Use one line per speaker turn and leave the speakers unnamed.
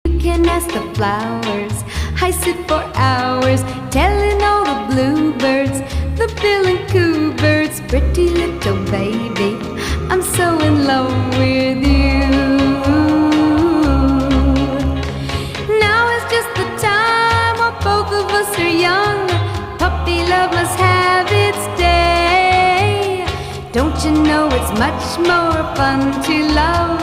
You can ask the flowers. I sit for hours telling all the bluebirds, the bill and coo birds, pretty little baby, I'm so in love with you. Now is just the time while both of us are young. Puppy love must have its day. Don't you know it's much more fun to love